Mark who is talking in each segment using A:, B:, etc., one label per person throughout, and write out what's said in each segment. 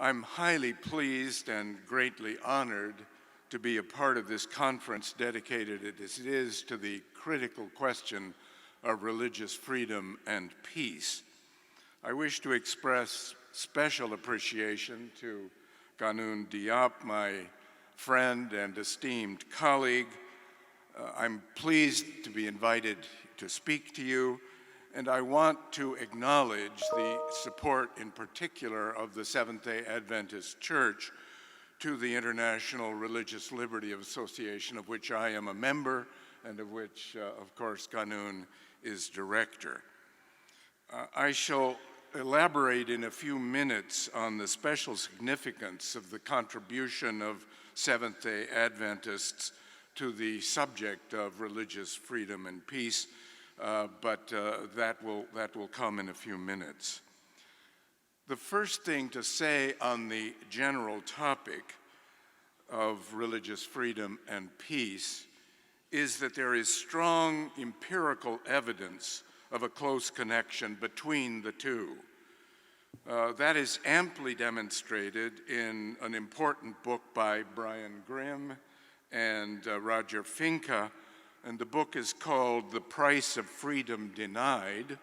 A: I'm highly pleased and greatly honored to be a part of this conference dedicated as it is to the critical question of religious freedom and peace. I wish to express special appreciation to Ghanun Diop, my friend and esteemed colleague. I'm pleased to be invited to speak to you, and I want to acknowledge the support in particular of the Seventh-day Adventist Church to the International Religious Liberty Association, of which I am a member and of which, of course, Ghanun is director. I shall elaborate in a few minutes on the special significance of the contribution of Seventh-day Adventists to the subject of religious freedom and peace, but that will come in a few minutes. The first thing to say on the general topic of religious freedom and peace is that there is strong empirical evidence of a close connection between the two. That is amply demonstrated in an important book by Brian Grimm and Roger Finke, and the book is called The Price of Freedom Denied: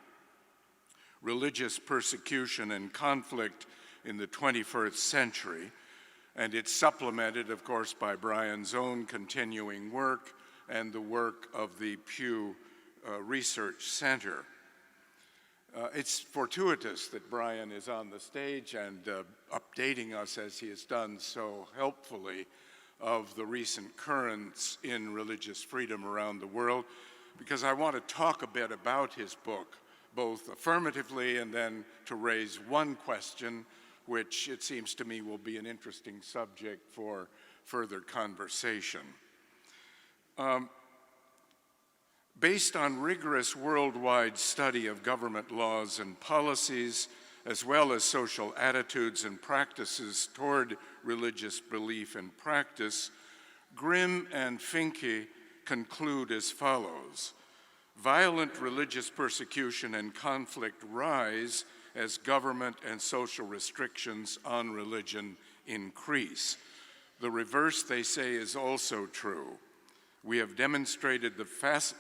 A: Religious Persecution and Conflict in the 21st Century, and it's supplemented, of course, by Brian's own continuing work and the work of the Pew Research Center. It's fortuitous that Brian is on the stage and updating us, as he has done so helpfully, of the recent currents in religious freedom around the world, because I want to talk a bit about his book, both affirmatively and then to raise one question, which it seems to me will be an interesting subject for further conversation. Based on rigorous worldwide study of government laws and policies, as well as social attitudes and practices toward religious belief and practice, Grimm and Finke conclude as follows: violent religious persecution and conflict rise as government and social restrictions on religion increase. The reverse, they say, is also true. We have demonstrated the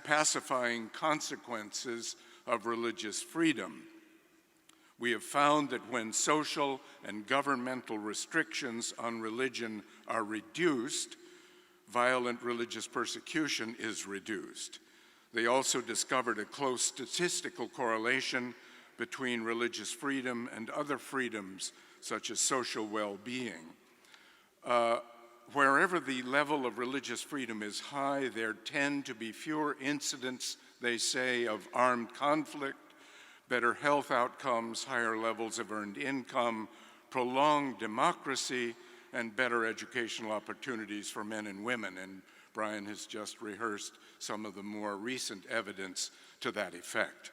A: pacifying consequences of religious freedom. We have found that when social and governmental restrictions on religion are reduced, violent religious persecution is reduced. They also discovered a close statistical correlation between religious freedom and other freedoms, such as social well-being. Wherever the level of religious freedom is high, there tend to be fewer incidents, they say, of armed conflict, better health outcomes, higher levels of earned income, prolonged democracy, and better educational opportunities for men and women. And Brian has just rehearsed some of the more recent evidence to that effect.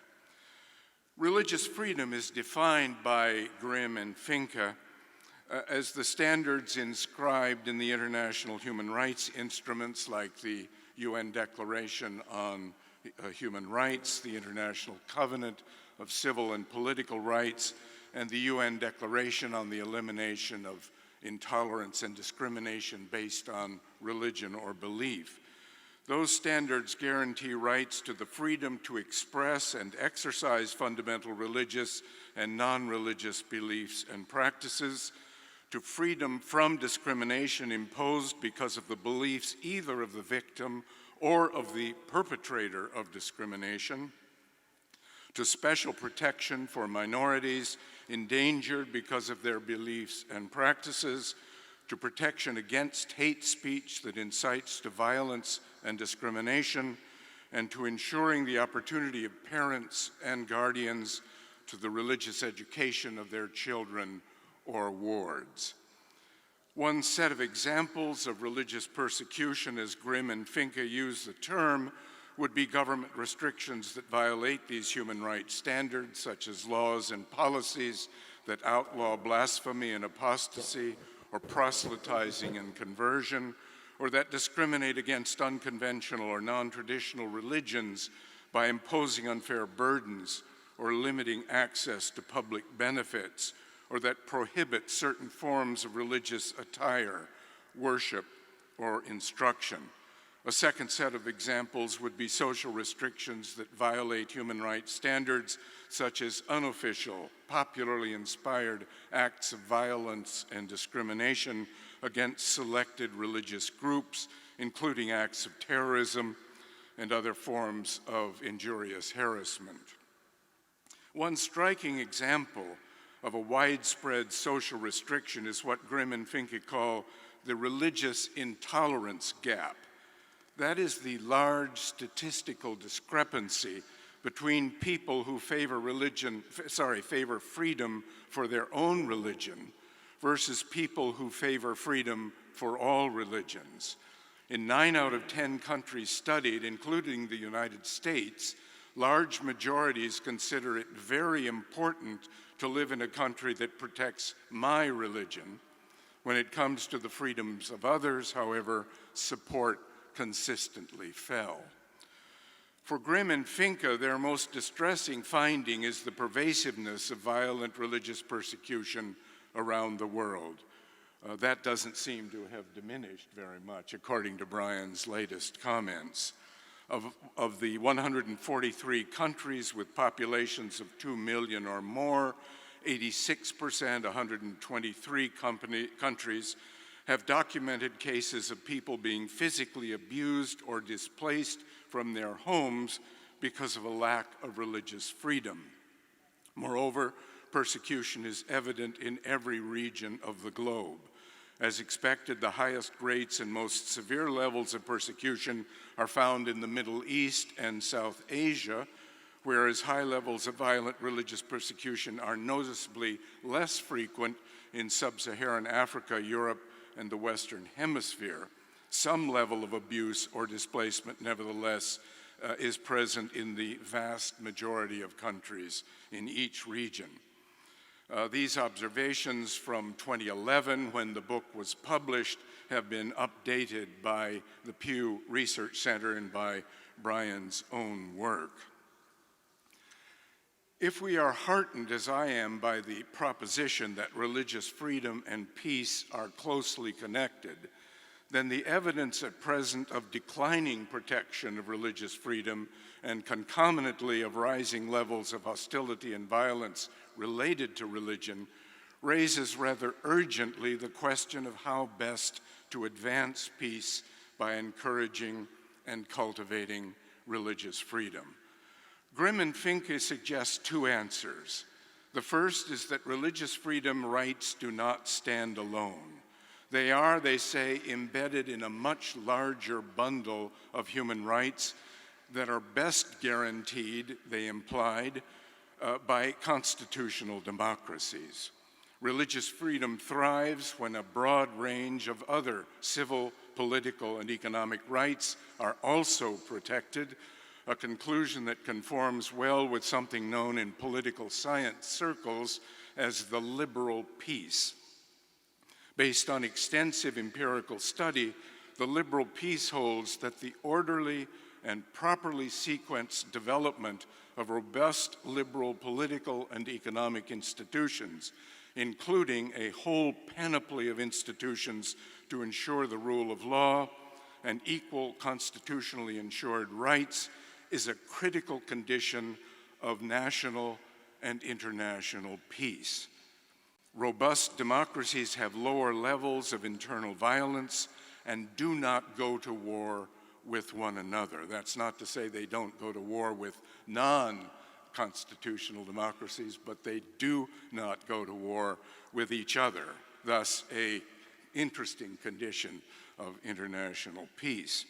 A: Religious freedom is defined by Grimm and Finke as the standards inscribed in the international human rights instruments like the UN Declaration on Human Rights, the International Covenant of Civil and Political Rights, and the UN Declaration on the Elimination of Intolerance and Discrimination based on religion or belief. Those standards guarantee rights to the freedom to express and exercise fundamental religious and non-religious beliefs and practices, to freedom from discrimination imposed because of the beliefs either of the victim or of the perpetrator of discrimination, to special protection for minorities endangered because of their beliefs and practices, to protection against hate speech that incites to violence and discrimination, and to ensuring the opportunity of parents and guardians to the religious education of their children or wards. One set of examples of religious persecution, as Grimm and Finke use the term, would be government restrictions that violate these human rights standards, such as laws and policies that outlaw blasphemy and apostasy, or proselytizing and conversion, or that discriminate against unconventional or non-traditional religions by imposing unfair burdens or limiting access to public benefits, or that prohibit certain forms of religious attire, worship, or instruction. A second set of examples would be social restrictions that violate human rights standards, such as unofficial, popularly inspired acts of violence and discrimination against selected religious groups, including acts of terrorism and other forms of injurious harassment. One striking example of a widespread social restriction is what Grimm and Finke call the religious intolerance gap. That is the large statistical discrepancy between people who favor freedom for their own religion versus people who favor freedom for all religions. In 9 out of 10 countries studied, including the United States, large majorities consider it very important to live in a country that protects my religion. When it comes to the freedoms of others, however, support consistently fell. For Grimm and Finke, their most distressing finding is the pervasiveness of violent religious persecution around the world. That doesn't seem to have diminished very much, according to Brian's latest comments. Of the 143 countries with populations of 2 million or more, 86%, 123 countries, have documented cases of people being physically abused or displaced from their homes because of a lack of religious freedom. Moreover, persecution is evident in every region of the globe. As expected, the highest rates and most severe levels of persecution are found in the Middle East and South Asia, whereas high levels of violent religious persecution are noticeably less frequent in sub-Saharan Africa, Europe, and the Western Hemisphere. Some level of abuse or displacement, nevertheless, is present in the vast majority of countries in each region. These observations from 2011, when the book was published, have been updated by the Pew Research Center and by Brian's own work. If we are heartened, as I am, by the proposition that religious freedom and peace are closely connected, then the evidence at present of declining protection of religious freedom and concomitantly of rising levels of hostility and violence related to religion raises rather urgently the question of how best to advance peace by encouraging and cultivating religious freedom. Grimm and Finke suggest two answers. The first is that religious freedom rights do not stand alone. They are, they say, embedded in a much larger bundle of human rights that are best guaranteed, they implied, by constitutional democracies. Religious freedom thrives when a broad range of other civil, political, and economic rights are also protected, a conclusion that conforms well with something known in political science circles as the liberal peace. Based on extensive empirical study, the liberal peace holds that the orderly and properly sequenced development of robust liberal political and economic institutions, including a whole panoply of institutions to ensure the rule of law and equal constitutionally ensured rights, is a critical condition of national and international peace. Robust democracies have lower levels of internal violence and do not go to war with one another. That's not to say they don't go to war with non-constitutional democracies, but they do not go to war with each other, thus an interesting condition of international peace.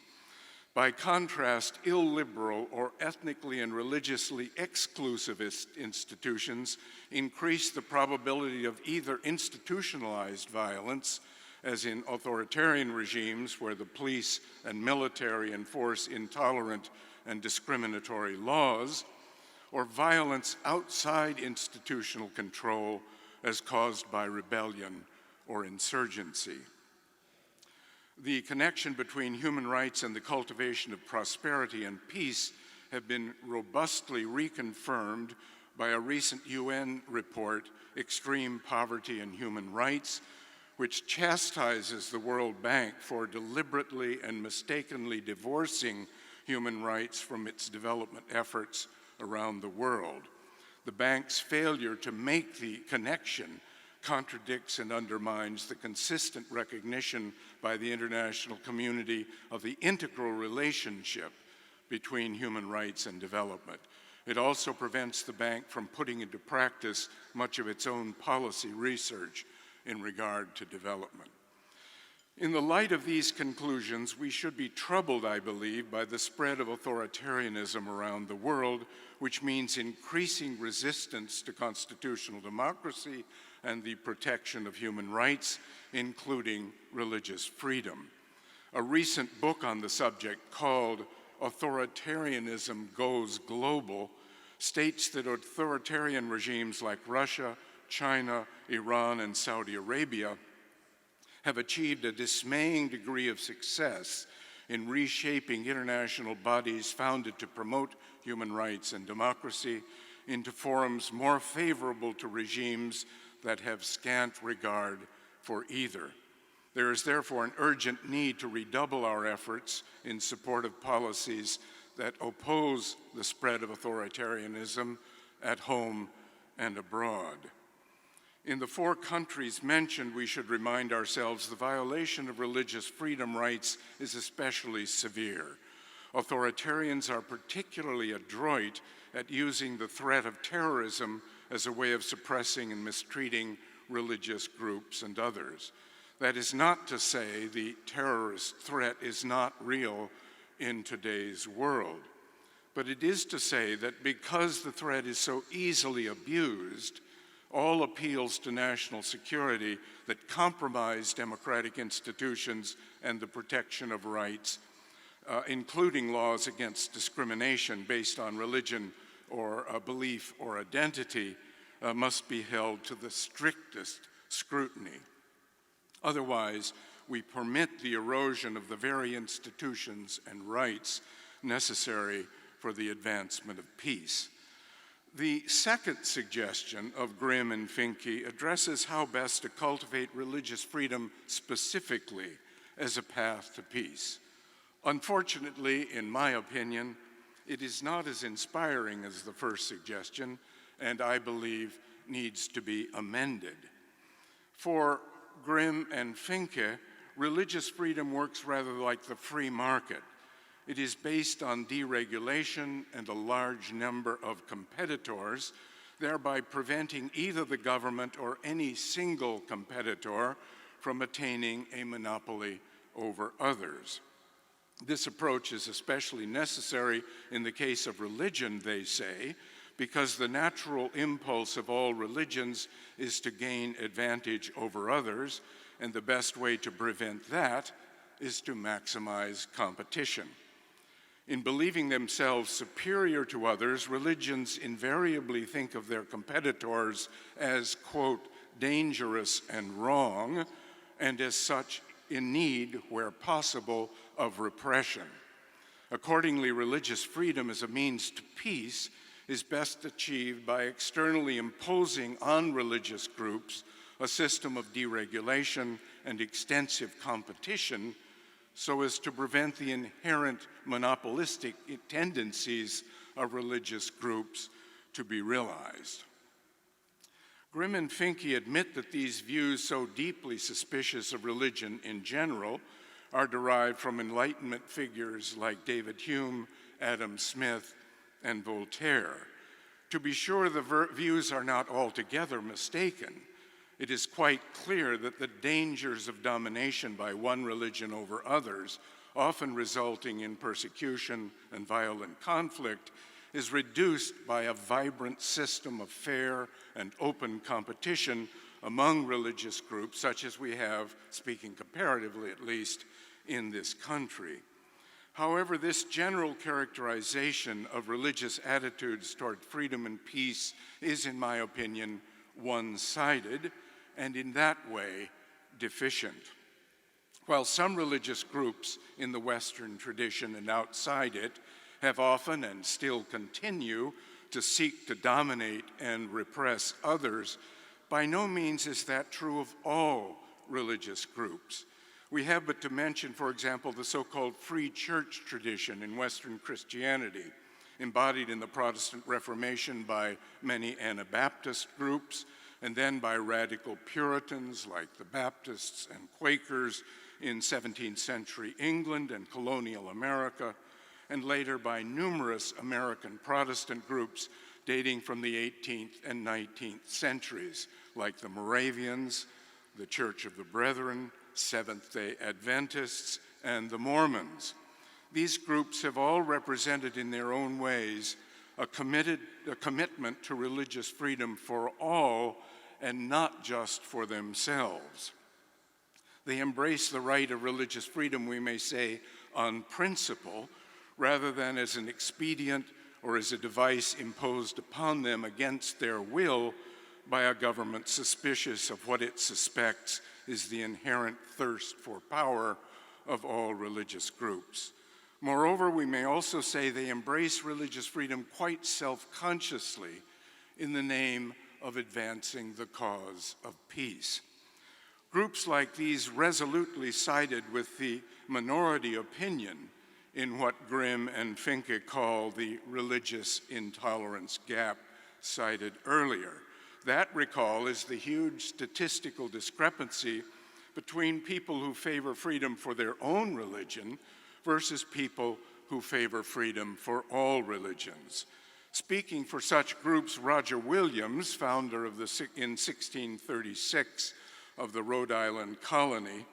A: By contrast, illiberal or ethnically and religiously exclusivist institutions increase the probability of either institutionalized violence, as in authoritarian regimes where the police and military enforce intolerant and discriminatory laws, or violence outside institutional control as caused by rebellion or insurgency. The connection between human rights and the cultivation of prosperity and peace have been robustly reconfirmed by a recent UN report, Extreme Poverty and Human Rights, which chastises the World Bank for deliberately and mistakenly divorcing human rights from its development efforts around the world. The bank's failure to make the connection contradicts and undermines the consistent recognition by the international community of the integral relationship between human rights and development. It also prevents the bank from putting into practice much of its own policy research in regard to development. In the light of these conclusions, we should be troubled, I believe, by the spread of authoritarianism around the world, which means increasing resistance to constitutional democracy and the protection of human rights, including religious freedom. A recent book on the subject called Authoritarianism Goes Global states that authoritarian regimes like Russia, China, Iran, and Saudi Arabia have achieved a dismaying degree of success in reshaping international bodies founded to promote human rights and democracy into forums more favorable to regimes that have scant regard for either. There is therefore an urgent need to redouble our efforts in support of policies that oppose the spread of authoritarianism at home and abroad. In the 4 countries mentioned, we should remind ourselves the violation of religious freedom rights is especially severe. Authoritarians are particularly adroit at using the threat of terrorism as a way of suppressing and mistreating religious groups and others. That is not to say the terrorist threat is not real in today's world, but it is to say that because the threat is so easily abused, all appeals to national security that compromise democratic institutions and the protection of rights, including laws against discrimination based on religion or belief or identity, must be held to the strictest scrutiny. Otherwise, we permit the erosion of the very institutions and rights necessary for the advancement of peace. The second suggestion of Grimm and Finke addresses how best to cultivate religious freedom specifically as a path to peace. Unfortunately, in my opinion, it is not as inspiring as the first suggestion, and I believe needs to be amended. For Grimm and Finke, religious freedom works rather like the free market. It is based on deregulation and a large number of competitors, thereby preventing either the government or any single competitor from attaining a monopoly over others. This approach is especially necessary in the case of religion, they say, because the natural impulse of all religions is to gain advantage over others, and the best way to prevent that is to maximize competition. In believing themselves superior to others, religions invariably think of their competitors as, quote, dangerous and wrong, and as such in need, where possible, of repression. Accordingly, religious freedom as a means to peace is best achieved by externally imposing on religious groups a system of deregulation and extensive competition so as to prevent the inherent monopolistic tendencies of religious groups to be realized. Grimm and Finke admit that these views, so deeply suspicious of religion in general, are derived from Enlightenment figures like David Hume, Adam Smith, and Voltaire. To be sure, the views are not altogether mistaken. It is quite clear that the dangers of domination by one religion over others, often resulting in persecution and violent conflict, is reduced by a vibrant system of fair and open competition among religious groups, such as we have, speaking comparatively at least, in this country. However, this general characterization of religious attitudes toward freedom and peace is, in my opinion, one-sided, and in that way, deficient. While some religious groups in the Western tradition and outside it have often and still continue to seek to dominate and repress others, by no means is that true of all religious groups. We have but to mention, for example, the so-called free church tradition in Western Christianity, embodied in the Protestant Reformation by many Anabaptist groups, and then by radical Puritans like the Baptists and Quakers in 17th century England and colonial America, and later by numerous American Protestant groups dating from the 18th and 19th centuries, like the Moravians, the Church of the Brethren, Seventh-day Adventists, and the Mormons. These groups have all represented in their own ways a commitment to religious freedom for all and not just for themselves. They embrace the right of religious freedom, we may say, on principle, rather than as an expedient or as a device imposed upon them against their will by a government suspicious of what it suspects is the inherent thirst for power of all religious groups. Moreover, we may also say they embrace religious freedom quite self-consciously in the name of advancing the cause of peace. Groups like these resolutely sided with the minority opinion in what Grimm and Finke call the religious intolerance gap cited earlier. That, recall, is the huge statistical discrepancy between people who favor freedom for their own religion versus people who favor freedom for all religions. Speaking for such groups, Roger Williams, founder of in 1636 of the Rhode Island colony,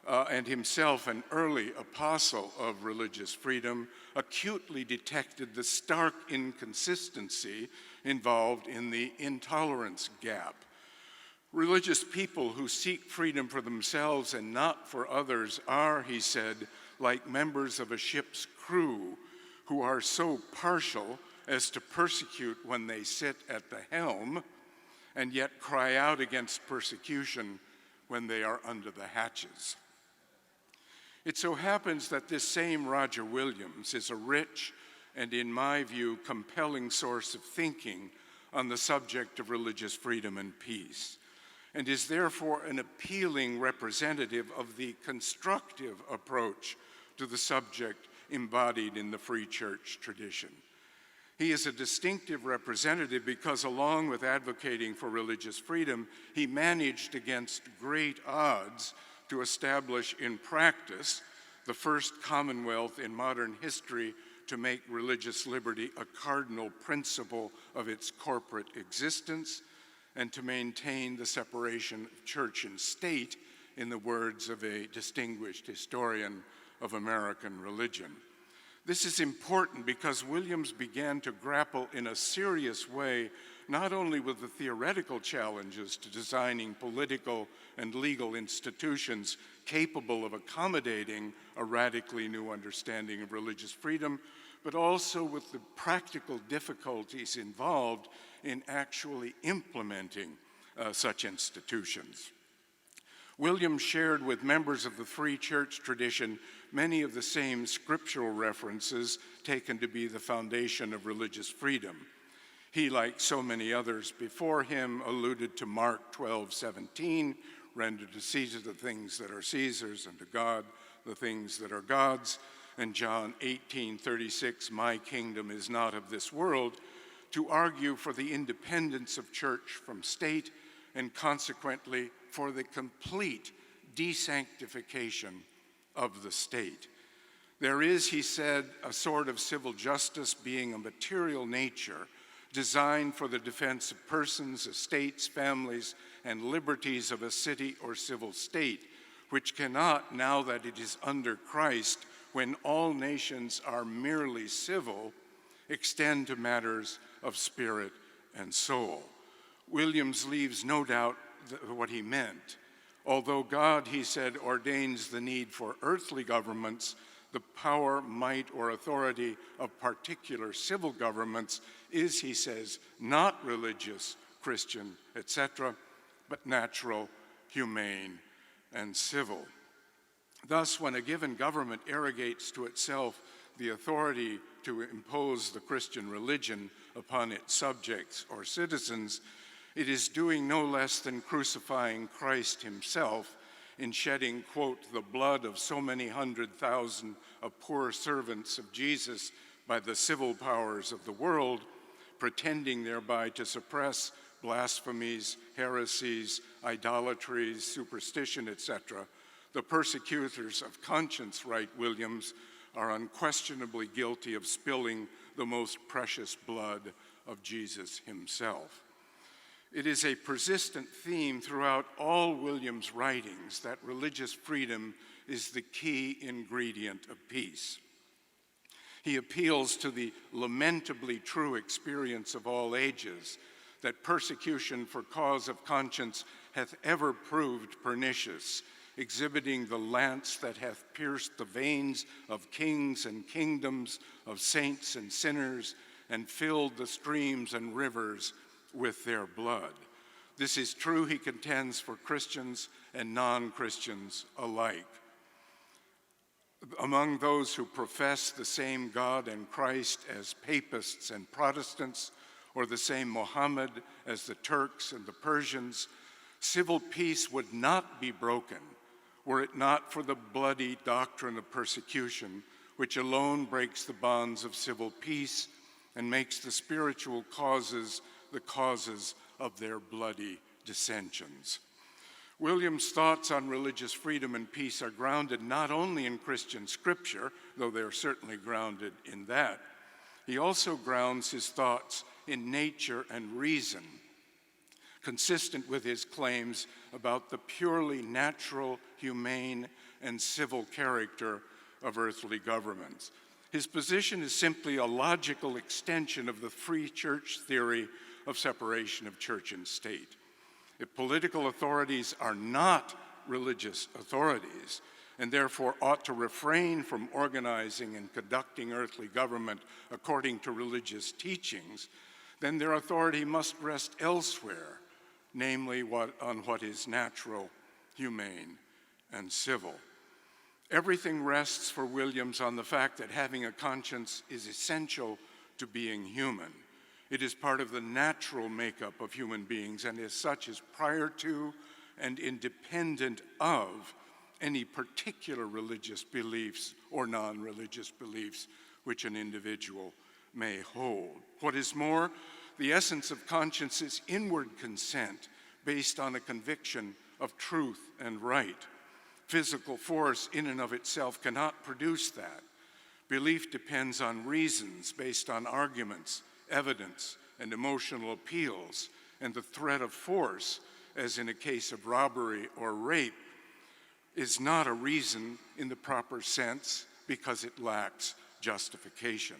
A: and himself an early apostle of religious freedom, acutely detected the stark inconsistency involved in the intolerance gap. Religious people who seek freedom for themselves and not for others are, he said, like members of a ship's crew who are so partial as to persecute when they sit at the helm and yet cry out against persecution when they are under the hatches. It so happens that this same Roger Williams is a rich and, in my view, compelling source of thinking on the subject of religious freedom and peace, and is therefore an appealing representative of the constructive approach to the subject embodied in the free church tradition. He is a distinctive representative because, along with advocating for religious freedom, he managed against great odds to establish in practice the first commonwealth in modern history to make religious liberty a cardinal principle of its corporate existence and to maintain the separation of church and state, in the words of a distinguished historian of American religion. This is important because Williams began to grapple in a serious way not only with the theoretical challenges to designing political and legal institutions capable of accommodating a radically new understanding of religious freedom, but also with the practical difficulties involved in actually implementing such institutions. Williams shared with members of the free church tradition many of the same scriptural references taken to be the foundation of religious freedom. He, like so many others before him, alluded to Mark 12:17, render to Caesar the things that are Caesar's and to God the things that are God's, and John 18:36, my kingdom is not of this world, to argue for the independence of church from state and consequently for the complete desanctification of the state. There is, he said, a sort of civil justice being a material nature designed for the defense of persons, estates, families, and liberties of a city or civil state, which cannot, now that it is under Christ, when all nations are merely civil, extend to matters of spirit and soul. Williams leaves no doubt what he meant. Although God, he said, ordains the need for earthly governments, the power, might, or authority of particular civil governments is, he says, not religious, Christian, etc., but natural, humane, and civil. Thus, when a given government arrogates to itself the authority to impose the Christian religion upon its subjects or citizens, it is doing no less than crucifying Christ himself in shedding, quote, the blood of so many 100,000 of poor servants of Jesus by the civil powers of the world, pretending thereby to suppress blasphemies, heresies, idolatries, superstition, etc. The persecutors of conscience, write Williams, are unquestionably guilty of spilling the most precious blood of Jesus himself. It is a persistent theme throughout all Williams' writings that religious freedom is the key ingredient of peace. He appeals to the lamentably true experience of all ages, that persecution for cause of conscience hath ever proved pernicious, exhibiting the lance that hath pierced the veins of kings and kingdoms, of saints and sinners, and filled the streams and rivers with their blood. This is true, he contends, for Christians and non-Christians alike. Among those who profess the same God and Christ as papists and Protestants, or the same Muhammad as the Turks and the Persians, civil peace would not be broken were it not for the bloody doctrine of persecution, which alone breaks the bonds of civil peace and makes the spiritual causes the causes of their bloody dissensions. Williams' thoughts on religious freedom and peace are grounded not only in Christian scripture, though they are certainly grounded in that. He also grounds his thoughts in nature and reason, consistent with his claims about the purely natural, humane, and civil character of earthly governments. His position is simply a logical extension of the free church theory of separation of church and state. If political authorities are not religious authorities, and therefore ought to refrain from organizing and conducting earthly government according to religious teachings, then their authority must rest elsewhere, namely on what is natural, humane, and civil. Everything rests for Williams on the fact that having a conscience is essential to being human. It is part of the natural makeup of human beings, and as such is prior to and independent of any particular religious beliefs or non-religious beliefs which an individual may hold. What is more, the essence of conscience is inward consent based on a conviction of truth and right. Physical force in and of itself cannot produce that. Belief depends on reasons based on arguments, evidence, and emotional appeals, and the threat of force, as in a case of robbery or rape, is not a reason in the proper sense because it lacks justification.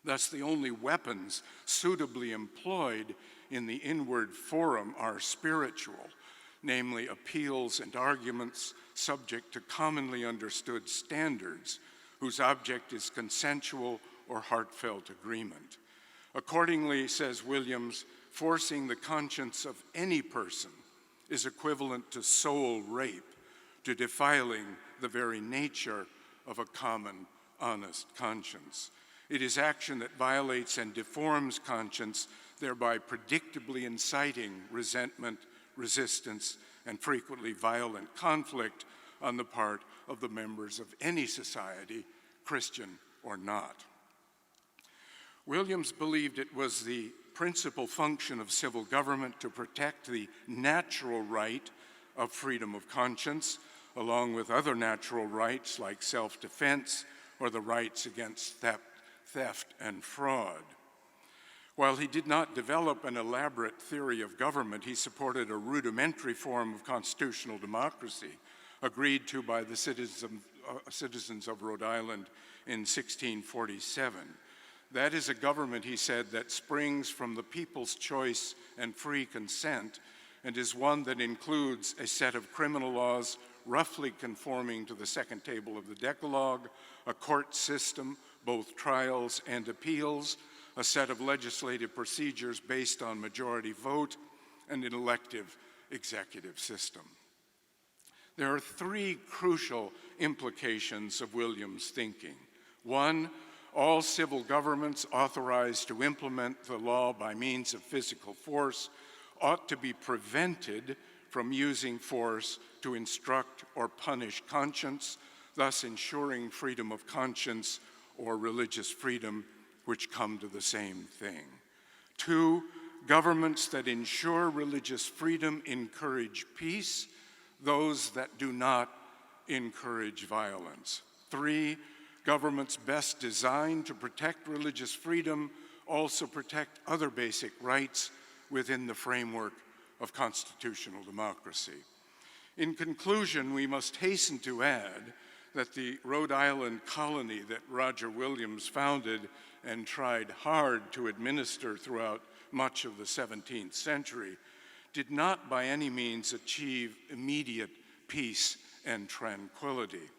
A: Thus, the only weapons suitably employed in the inward forum are spiritual, namely appeals and arguments subject to commonly understood standards whose object is consensual or heartfelt agreement. Accordingly, says Williams, forcing the conscience of any person is equivalent to soul rape, to defiling the very nature of a common, honest conscience. It is action that violates and deforms conscience, thereby predictably inciting resentment, resistance, and frequently violent conflict on the part of the members of any society, Christian or not. Williams believed it was the principal function of civil government to protect the natural right of freedom of conscience, along with other natural rights like self-defense or the rights against theft and fraud. While he did not develop an elaborate theory of government, he supported a rudimentary form of constitutional democracy agreed to by the citizens of Rhode Island in 1647. That is a government, he said, that springs from the people's choice and free consent, and is one that includes a set of criminal laws roughly conforming to the second table of the Decalogue, a court system, both trials and appeals, a set of legislative procedures based on majority vote, and an elective executive system. There are three crucial implications of Williams' thinking. One, All civil governments authorized to implement the law by means of physical force ought to be prevented from using force to instruct or punish conscience, thus ensuring freedom of conscience or religious freedom, which come to the same thing. 2, governments that ensure religious freedom encourage peace. Those that do not encourage violence. 3, governments best designed to protect religious freedom also protect other basic rights within the framework of constitutional democracy. In conclusion, we must hasten to add that the Rhode Island colony that Roger Williams founded and tried hard to administer throughout much of the 17th century did not by any means achieve immediate peace and tranquility.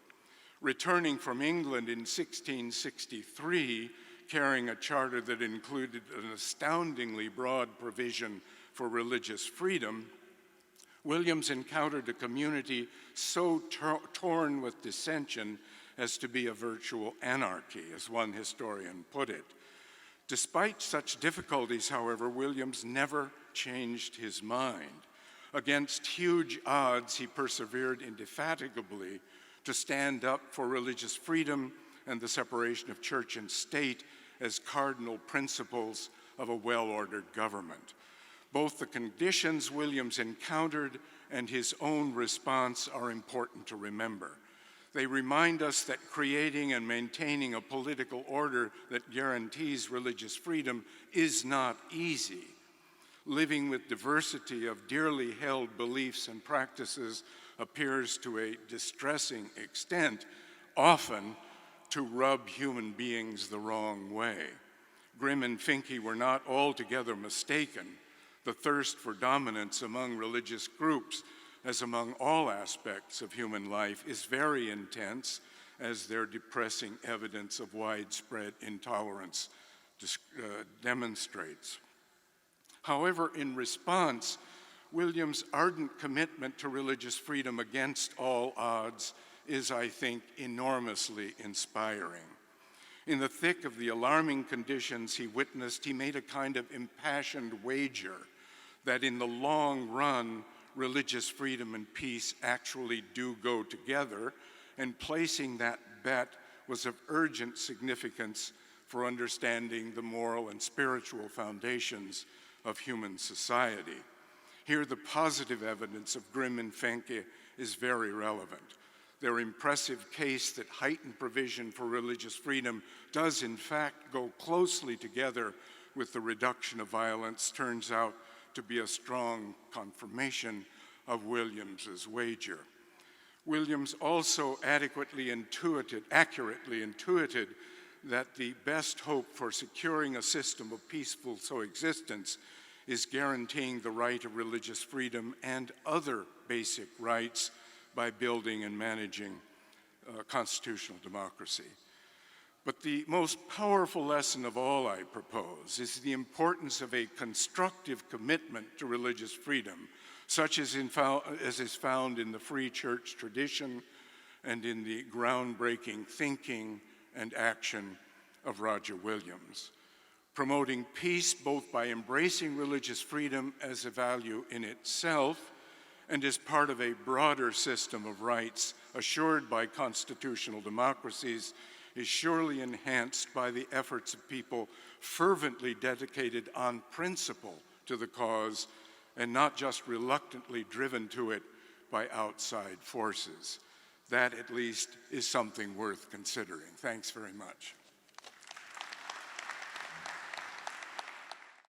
A: Returning from England in 1663, carrying a charter that included an astoundingly broad provision for religious freedom, Williams encountered a community so torn with dissension as to be a virtual anarchy, as one historian put it. Despite such difficulties, however, Williams never changed his mind. Against huge odds, he persevered indefatigably to stand up for religious freedom and the separation of church and state as cardinal principles of a well-ordered government. Both the conditions Williams encountered and his own response are important to remember. They remind us that creating and maintaining a political order that guarantees religious freedom is not easy. Living with diversity of dearly held beliefs and practices appears to a distressing extent, often to rub human beings the wrong way. Grimm and Finke were not altogether mistaken. The thirst for dominance among religious groups, as among all aspects of human life, is very intense, as their depressing evidence of widespread intolerance demonstrates. However, in response, Williams' ardent commitment to religious freedom against all odds is, I think, enormously inspiring. In the thick of the alarming conditions he witnessed, he made a kind of impassioned wager that in the long run, religious freedom and peace actually do go together, and placing that bet was of urgent significance for understanding the moral and spiritual foundations of human society. Here, the positive evidence of Grimm and Finke is very relevant. Their impressive case that heightened provision for religious freedom does in fact go closely together with the reduction of violence turns out to be a strong confirmation of Williams's wager. Williams also accurately intuited that the best hope for securing a system of peaceful coexistence is guaranteeing the right of religious freedom and other basic rights by building and managing constitutional democracy. But the most powerful lesson of all, I propose, is the importance of a constructive commitment to religious freedom, such as is found in the free church tradition and in the groundbreaking thinking and action of Roger Williams. Promoting peace both by embracing religious freedom as a value in itself and as part of a broader system of rights assured by constitutional democracies is surely enhanced by the efforts of people fervently dedicated on principle to the cause and not just reluctantly driven to it by outside forces. That, at least, is something worth considering. Thanks very much.